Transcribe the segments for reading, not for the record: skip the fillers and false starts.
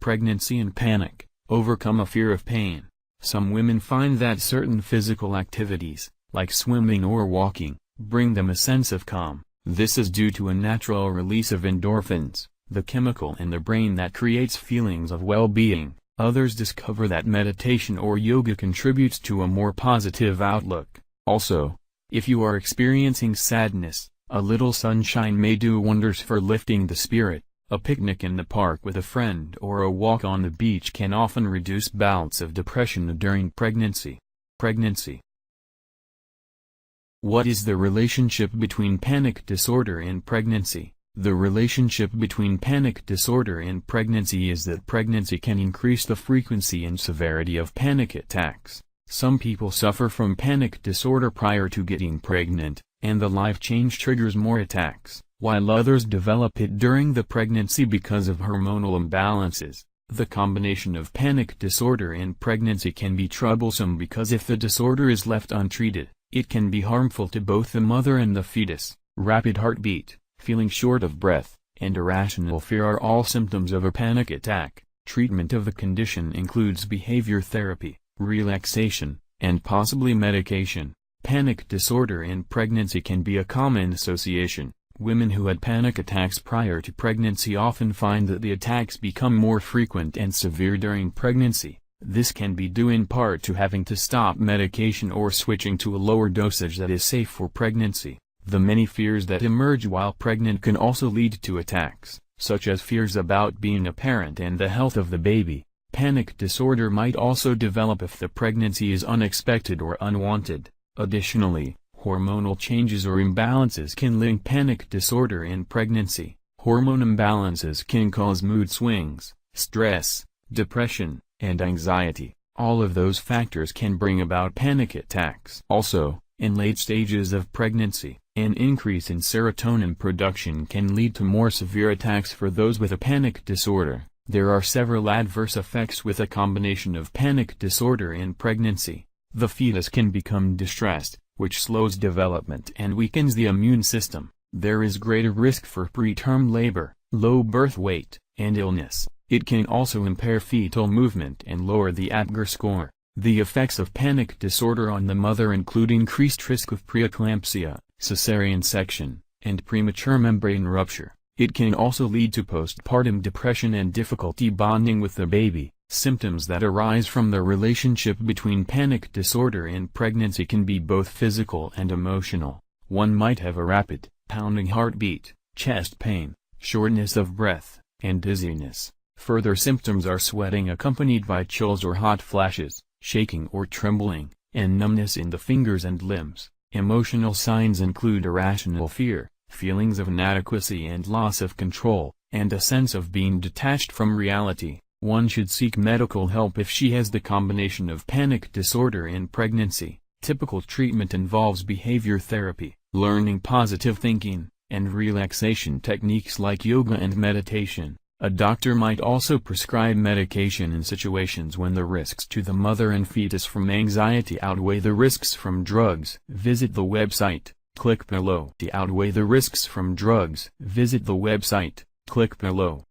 pregnancy and panic, overcome a fear of pain. Some women find that certain physical activities, like swimming or walking, bring them a sense of calm. This is due to a natural release of endorphins, the chemical in the brain that creates feelings of well-being. Others discover that meditation or yoga contributes to a more positive outlook. Also, if you are experiencing sadness, a little sunshine may do wonders for lifting the spirit. A picnic in the park with a friend or a walk on the beach can often reduce bouts of depression during pregnancy. What is the relationship between panic disorder and pregnancy? The relationship between panic disorder and pregnancy is that pregnancy can increase the frequency and severity of panic attacks. Some people suffer from panic disorder prior to getting pregnant, and the life change triggers more attacks, while others develop it during the pregnancy because of hormonal imbalances. The combination of panic disorder and pregnancy can be troublesome because if the disorder is left untreated, it can be harmful to both the mother and the fetus. Rapid heartbeat, feeling short of breath, and irrational fear are all symptoms of a panic attack. Treatment of the condition includes behavior therapy, relaxation, and possibly medication. Panic disorder in pregnancy can be a common association. Women who had panic attacks prior to pregnancy often find that the attacks become more frequent and severe during pregnancy. This can be due in part to having to stop medication or switching to a lower dosage that is safe for pregnancy. The many fears that emerge while pregnant can also lead to attacks, such as fears about being a parent and the health of the baby. Panic disorder might also develop if the pregnancy is unexpected or unwanted. Additionally, hormonal changes or imbalances can link panic disorder in pregnancy. Hormone imbalances can cause mood swings, stress, depression, and anxiety. All of those factors can bring about panic attacks. Also, in late stages of pregnancy, an increase in serotonin production can lead to more severe attacks for those with a panic disorder. There are several adverse effects with a combination of panic disorder in pregnancy. The fetus can become distressed, which slows development and weakens the immune system. There is greater risk for preterm labor, low birth weight, and illness. It can also impair fetal movement and lower the Apgar score. The effects of panic disorder on the mother include increased risk of preeclampsia, cesarean section, and premature membrane rupture. It can also lead to postpartum depression and difficulty bonding with the baby. Symptoms that arise from the relationship between panic disorder and pregnancy can be both physical and emotional. One might have a rapid, pounding heartbeat, chest pain, shortness of breath, and dizziness. Further symptoms are sweating accompanied by chills or hot flashes, shaking or trembling, and numbness in the fingers and limbs. Emotional signs include irrational fear, feelings of inadequacy and loss of control, and a sense of being detached from reality. One should seek medical help if she has the combination of panic disorder and pregnancy. Typical treatment involves behavior therapy, learning positive thinking, and relaxation techniques like yoga and meditation. A doctor might also prescribe medication in situations when the risks to the mother and fetus from anxiety outweigh the risks from drugs. Visit the website, click below. To outweigh the risks from drugs, visit the website, click below.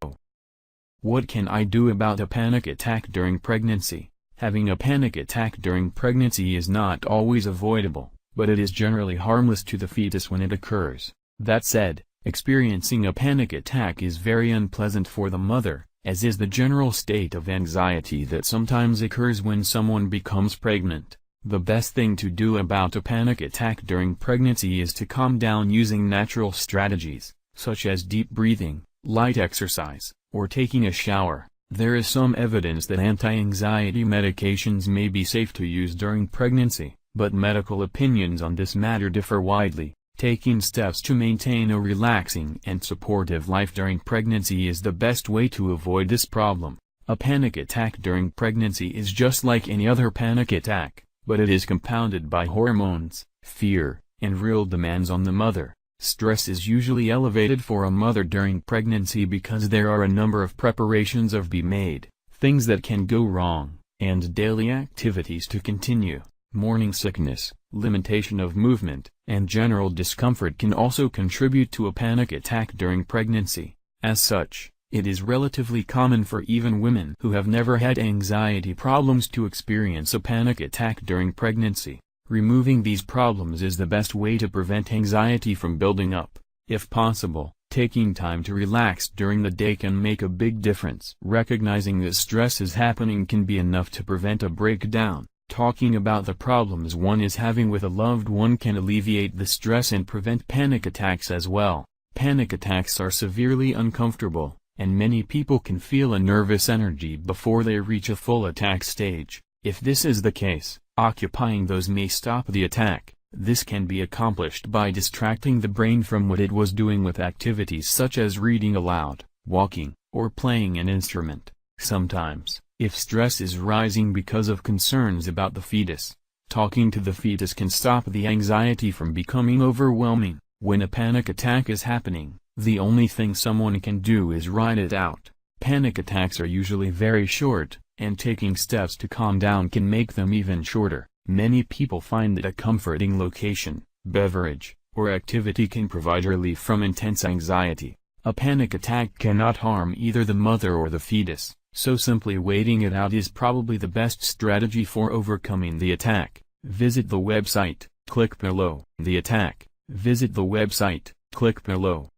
What can I do about a panic attack during pregnancy? Having a panic attack during pregnancy is not always avoidable, but it is generally harmless to the fetus when it occurs. That said, experiencing a panic attack is very unpleasant for the mother, as is the general state of anxiety that sometimes occurs when someone becomes pregnant. The best thing to do about a panic attack during pregnancy is to calm down using natural strategies, such as deep breathing, light exercise, or taking a shower. There is some evidence that anti-anxiety medications may be safe to use during pregnancy, but medical opinions on this matter differ widely. Taking steps to maintain a relaxing and supportive life during pregnancy is the best way to avoid this problem. A panic attack during pregnancy is just like any other panic attack, but it is compounded by hormones, fear, and real demands on the mother. Stress is usually elevated for a mother during pregnancy because there are a number of preparations to be made, things that can go wrong, and daily activities to continue. Morning sickness, limitation of movement, and general discomfort can also contribute to a panic attack during pregnancy. As such, It is relatively common for even women who have never had anxiety problems to experience a panic attack during pregnancy. Removing these problems is the best way to prevent anxiety from building up. If possible, taking time to relax during the day can make a big difference. Recognizing that stress is happening can be enough to prevent a breakdown. Talking about the problems one is having with a loved one can alleviate the stress and prevent panic attacks as well. Panic attacks are severely uncomfortable, and many people can feel a nervous energy before they reach a full attack stage. If this is the case, occupying those may stop the attack. This can be accomplished by distracting the brain from what it was doing with activities such as reading aloud, walking, or playing an instrument. Sometimes, if stress is rising because of concerns about the fetus, talking to the fetus can stop the anxiety from becoming overwhelming. When a panic attack is happening, the only thing someone can do is ride it out. Panic attacks are usually very short, and taking steps to calm down can make them even shorter. Many people find that a comforting location, beverage, or activity can provide relief from intense anxiety. A panic attack cannot harm either the mother or the fetus, so simply waiting it out is probably the best strategy for overcoming the attack. Visit the website, click below. The attack. Visit the website, click below.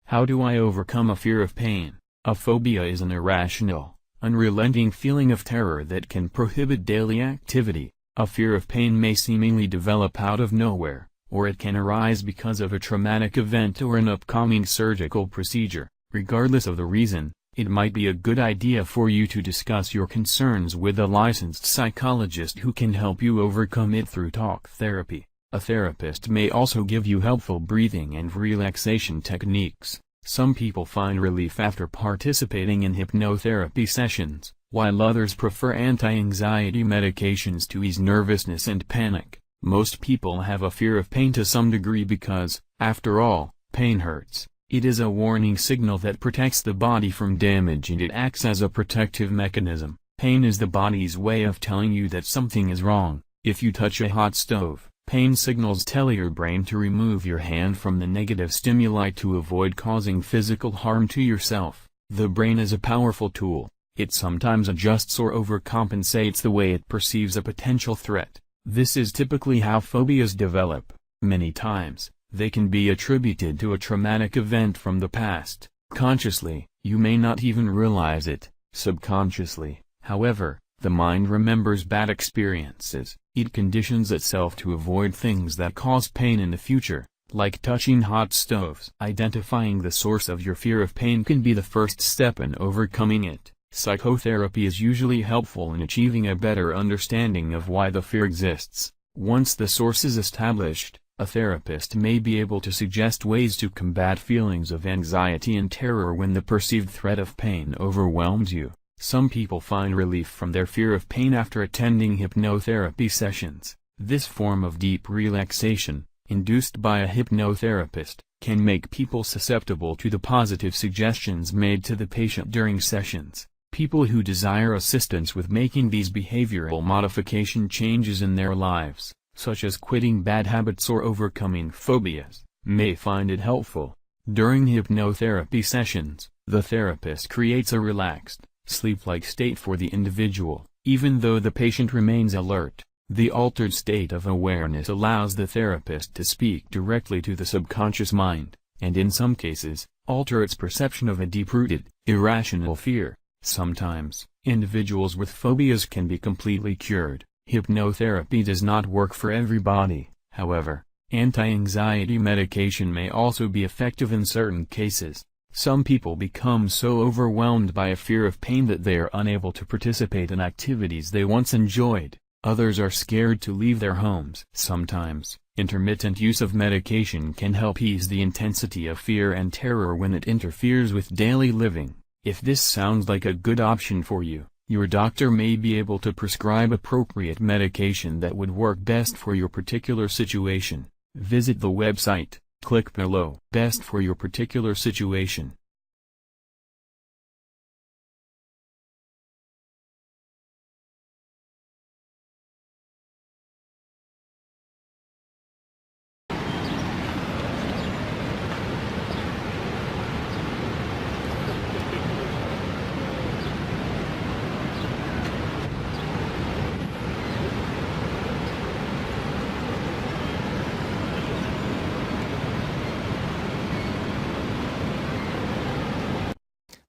How do I overcome a fear of pain? A phobia is an irrational, unrelenting feeling of terror that can prohibit daily activity. A fear of pain may seemingly develop out of nowhere, or it can arise because of a traumatic event or an upcoming surgical procedure. Regardless of the reason, it might be a good idea for you to discuss your concerns with a licensed psychologist who can help you overcome it through talk therapy. A therapist may also give you helpful breathing and relaxation techniques. Some people find relief after participating in hypnotherapy sessions, while others prefer anti-anxiety medications to ease nervousness and panic. Most people have a fear of pain to some degree because, after all, pain hurts. It is a warning signal that protects the body from damage and it acts as a protective mechanism. Pain is the body's way of telling you that something is wrong. If you touch a hot stove, pain signals tell your brain to remove your hand from the negative stimuli to avoid causing physical harm to yourself. The brain is a powerful tool. It sometimes adjusts or overcompensates the way it perceives a potential threat. This is typically how phobias develop. Many times, they can be attributed to a traumatic event from the past. Consciously, you may not even realize it. Subconsciously, however, the mind remembers bad experiences. It conditions itself to avoid things that cause pain in the future, like touching hot stoves. Identifying the source of your fear of pain can be the first step in overcoming it. Psychotherapy is usually helpful in achieving a better understanding of why the fear exists. Once the source is established, a therapist may be able to suggest ways to combat feelings of anxiety and terror when the perceived threat of pain overwhelms you. Some people find relief from their fear of pain after attending hypnotherapy sessions. This form of deep relaxation, induced by a hypnotherapist, can make people susceptible to the positive suggestions made to the patient during sessions. People who desire assistance with making these behavioral modification changes in their lives, such as quitting bad habits or overcoming phobias, may find it helpful. During hypnotherapy sessions, the therapist creates a relaxed, sleep-like state for the individual, even though the patient remains alert. The altered state of awareness allows the therapist to speak directly to the subconscious mind, and in some cases, alter its perception of a deep-rooted, irrational fear. Sometimes, individuals with phobias can be completely cured. Hypnotherapy does not work for everybody, however. Anti-anxiety medication may also be effective in certain cases. Some people become so overwhelmed by a fear of pain that they are unable to participate in activities they once enjoyed. Others are scared to leave their homes. Sometimes, intermittent use of medication can help ease the intensity of fear and terror when it interferes with daily living. If this sounds like a good option for you, your doctor may be able to prescribe appropriate medication that would work best for your particular situation. Visit the website, click below. Best for your particular situation.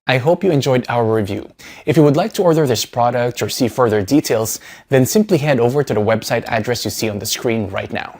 I hope you enjoyed our review. If you would like to order this product or see further details, then simply head over to the website address you see on the screen right now.